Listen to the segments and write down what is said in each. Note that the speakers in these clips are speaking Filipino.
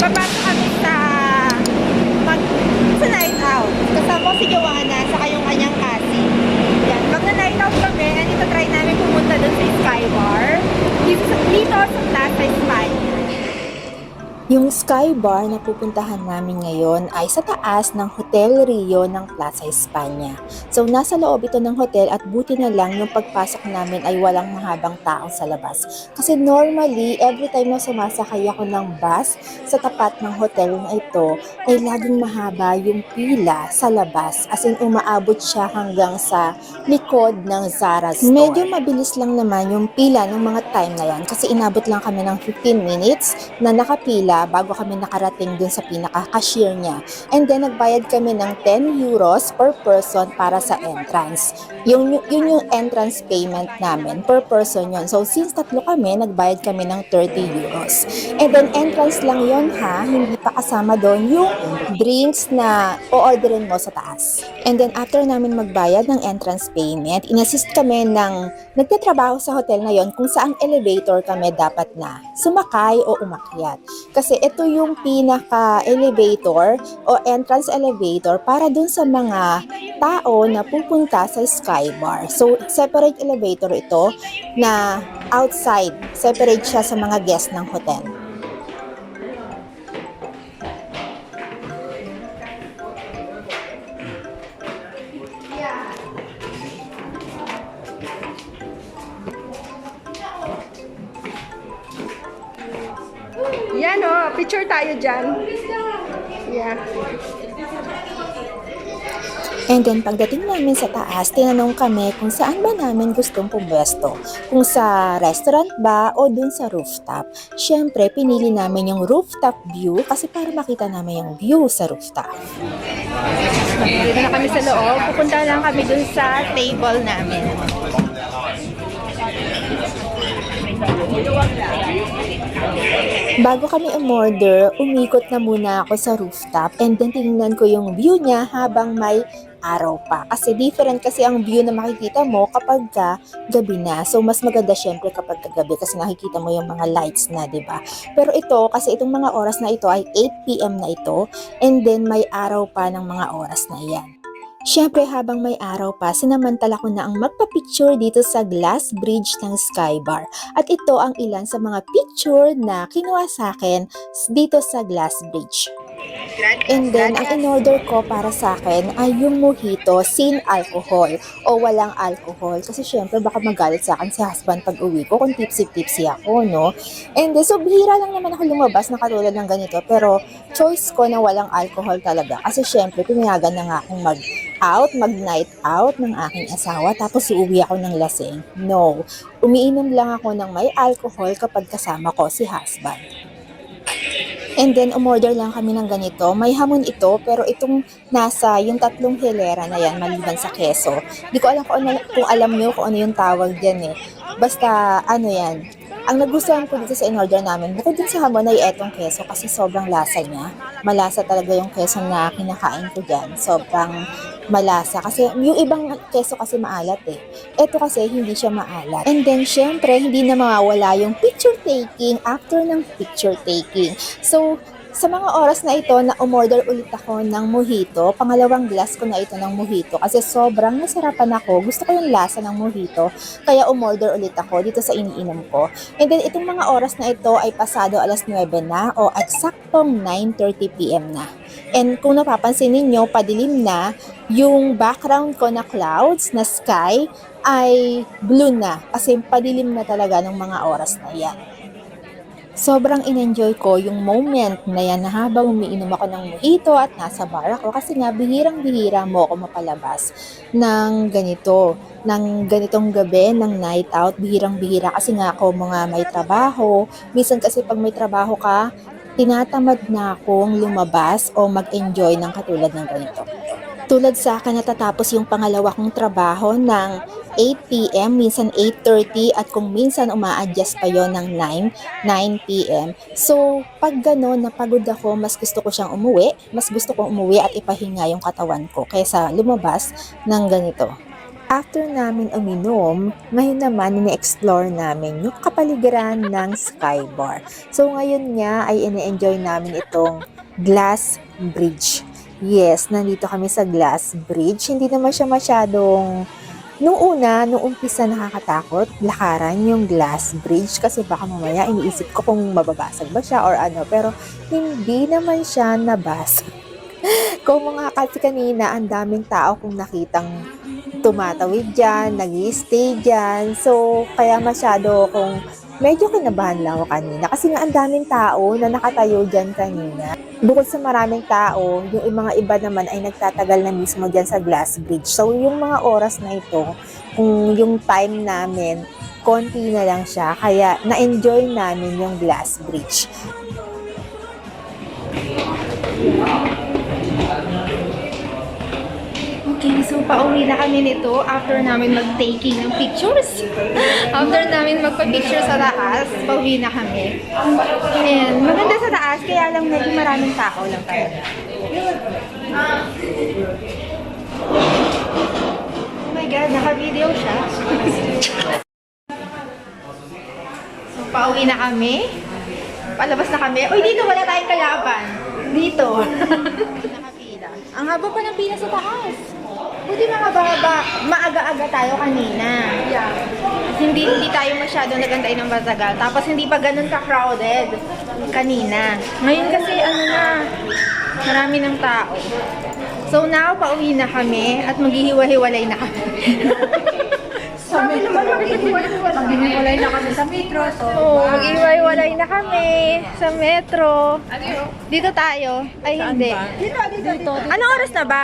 Papasok kami mag, sa night out. Kasama ko si Joanna, saka yung kanyang kasi. Yan. Pag na-night out kami, and ito try namin pumunta dun sa Sky Bar. Dito sa Plaza España. Yung Sky Bar na pupuntahan namin ngayon ay sa taas ng Hotel Rio ng Plaza España. So nasa loob ito ng hotel at buti na lang yung pagpasok namin ay walang mahabang tao sa labas. Kasi normally, every time na sumasakay ako ng bus sa tapat ng hotel na ito, ay laging mahaba yung pila sa labas. As in umaabot siya hanggang sa likod ng Zara store. Medyo mabilis lang naman yung pila ng mga time na yan kasi inabot lang kami ng 15 minutes na nakapila bago kami nakarating dun sa pinaka-cashier niya. And then, nagbayad kami ng 10 euros per person para sa entrance. Yun yung entrance payment namin per person yun. So, since tatlo kami, nagbayad kami ng 30 euros. And then, entrance lang yun ha, hindi pa kasama doon yung drinks na o-orderin mo sa taas. And then, after namin magbayad ng entrance payment, inassist kami ng nagtatrabaho sa hotel na yon kung saang elevator kami dapat na sumakay o umakyat. Kasi ito yung pinaka-elevator o entrance elevator para dun sa mga tao na pupunta sa Sky Bar. So, separate elevator ito na outside. Separate siya sa mga guests ng hotel. Yan o, picture tayo dyan. Yeah. And then, pagdating namin sa taas, tinanong kami kung saan ba namin gustong pumwesto. Kung sa restaurant ba o dun sa rooftop. Siyempre, pinili namin yung rooftop view kasi para makita namin yung view sa rooftop. Dito na kami sa loob. Pupunta lang kami dun sa table namin. Bago kami umorder, umikot na muna ako sa rooftop and then tinignan ko yung view niya habang may araw pa. Kasi different kasi ang view na makikita mo kapag gabi na. So mas maganda syempre kapag gabi kasi nakikita mo yung mga lights na, 'di ba? Pero ito kasi itong mga oras na ito ay 8 PM na ito and then may araw pa ng mga oras na 'yan. Siyempre habang may araw pa, sinamantala ko na ang magpa-picture dito sa glass bridge ng Sky Bar. At ito ang ilan sa mga picture na kinuha sa akin dito sa glass bridge. And then, ang in-order ko para sa akin ay yung mojito sin alcohol o walang alcohol. Kasi syempre baka magalit sa akin si husband pag uwi ko kung tipsy-tipsy ako, no? And then, so bihira lang naman ako lumabas na katulad ng ganito. Pero choice ko na walang alcohol talaga. Kasi syempre, pinayagan na nga akong mag-night out ng aking asawa. Tapos uuwi ako ng lasing. No. Umiinom lang ako ng may alcohol kapag kasama ko si husband. And then, umorder lang kami ng ganito. May hamon ito, pero itong nasa yung tatlong hilera na yan, maliban sa keso. Di ko alam kung alam nyo kung ano yung tawag dyan eh. Basta, ano yan. Ang nagustuhan ko dito sa in-order namin, bukod din sa hamon ay etong keso kasi sobrang lasa niya. Malasa talaga yung keso na kinakain ko dyan. Sobrang malasa. Kasi yung ibang keso kasi maalat eh. Ito kasi hindi siya maalat. And then, syempre, hindi na mawawala yung picture taking after ng picture taking. So, sa mga oras na ito na umorder ulit ako ng mojito, pangalawang glass ko na ito ng mojito kasi sobrang nasarapan ako. Gusto ko yung lasa ng mojito, kaya umorder ulit ako dito sa iniinom ko. And then itong mga oras na ito ay pasado alas 9 na o eksaktong 9:30 PM na. And kung napapansin ninyo, padilim na, yung background ko na clouds, na sky, ay blue na kasi padilim na talaga ng mga oras na yan. Sobrang in-enjoy ko yung moment na yan na habang umiinom ako ng mojito at nasa bar ako kasi nga bihirang-bihira mo ako mapalabas ng ganitong gabi, ng night out, bihirang-bihira kasi nga ako mga may trabaho. Minsan kasi pag may trabaho ka, tinatamad na akong lumabas o mag-enjoy ng katulad ng ganito. Tulad sa akin, natatapos yung pangalawa kong trabaho ng 8 PM, minsan 8:30 at kung minsan uma-adjust pa yon ng 9 PM. So, pag gano'n napagod ako, mas gusto ko siyang umuwi, mas gusto kong umuwi at ipahinga yung katawan ko kaysa lumabas ng ganito. After namin uminom, ngayon naman ini-explore namin yung kapaligiran ng Sky Bar. So ngayon nga ay ini-enjoy namin itong glass bridge. Yes, nandito kami sa glass bridge. Hindi naman siya masyadong, nung umpisa nakakatakot, lakaran yung glass bridge kasi baka mamaya iniisip ko kung mababasag ba siya or ano. Pero hindi naman siya nabasag. Kung mga kasi kanina, ang daming tao kung nakitang tumatawid dyan, nag-i-stay dyan. So, kaya masyado kung medyo kinabahan lang ako kanina. Kasi nga ang daming tao na nakatayo dyan kanina. Bukod sa maraming tao, yung mga iba naman ay nagtatagal na mismo dyan sa glass bridge. So, yung mga oras na ito, kung yung time namin, konti na lang siya. Kaya na-enjoy namin yung glass bridge. Okay, so pauwi na kami nito after namin mag-taking ng pictures. After namin magpa-picture sa taas, pauwi na kami. And maganda sa taas, kaya lang medyo maraming tao lang talaga. Oh my God, naka-video siya. So pauwi na kami. Palabas na kami. Uy, dito wala tayong kalaban. Dito. Nakapila. Ang haba pa ng pila sa taas. Buti maaga-aga tayo kanina. Yeah. Hindi tayo masyado nagantay ng matagal. Tapos hindi pa ganun ka-crowded kanina. Ngayon kasi marami ng tao. So now, pauwi na kami at maghihiwa-hiwalay na kami. Sabi naman maghihiwalay na kami sa metro. So, maghihiwa-hiwalay na kami sa metro. Dito tayo. Ay, hindi. dito. Anong oras na ba?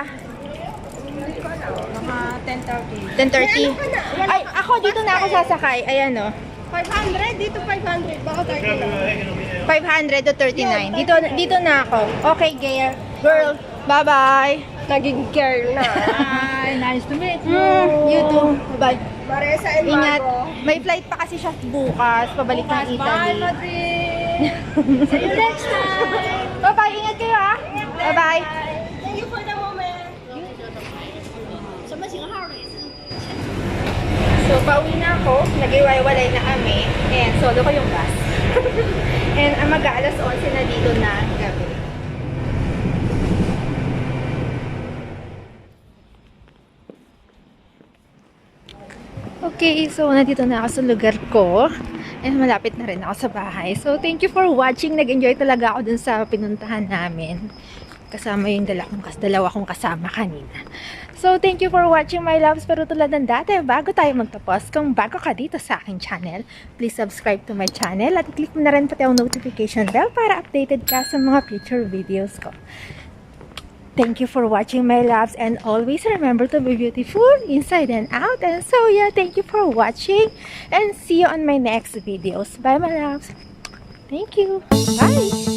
Mga 10:30. 10:30. Ay, ako dito na ako sasakay. Ayan o. 500? Dito 500. Baka 30 lang. 500 to 39. Dito na ako. Okay, girl. Bye-bye. Naging girl na. Hi, nice to meet you. You too. Bye. Maresa and Ingat. Marco. May flight pa kasi siya bukas. Pabalik ng Bye, Italy. Madrid. See you next time. Bye-bye. Ingat kayo ha. Bye-bye. Thank you for the moment. So, pauwi na ako. Nag-iwalay na kami. And solo ko yung bus. And mag-aalas 11 na dito na gabi. Okay, so nandito na ako sa lugar ko. And malapit na rin ako sa bahay. So, thank you for watching. Nag-enjoy talaga ako dun sa pinuntahan namin. Kasama yung dalawa kong kasama kanina. So, thank you for watching my loves. Pero tulad ng dati, bago tayo magtapos, kung bago ka dito sa aking channel, please subscribe to my channel at i-click mo na rin pati ang notification bell para updated ka sa mga future videos ko. Thank you for watching my loves and always remember to be beautiful inside and out. And so yeah, thank you for watching and see you on my next videos. Bye my loves. Thank you. Bye.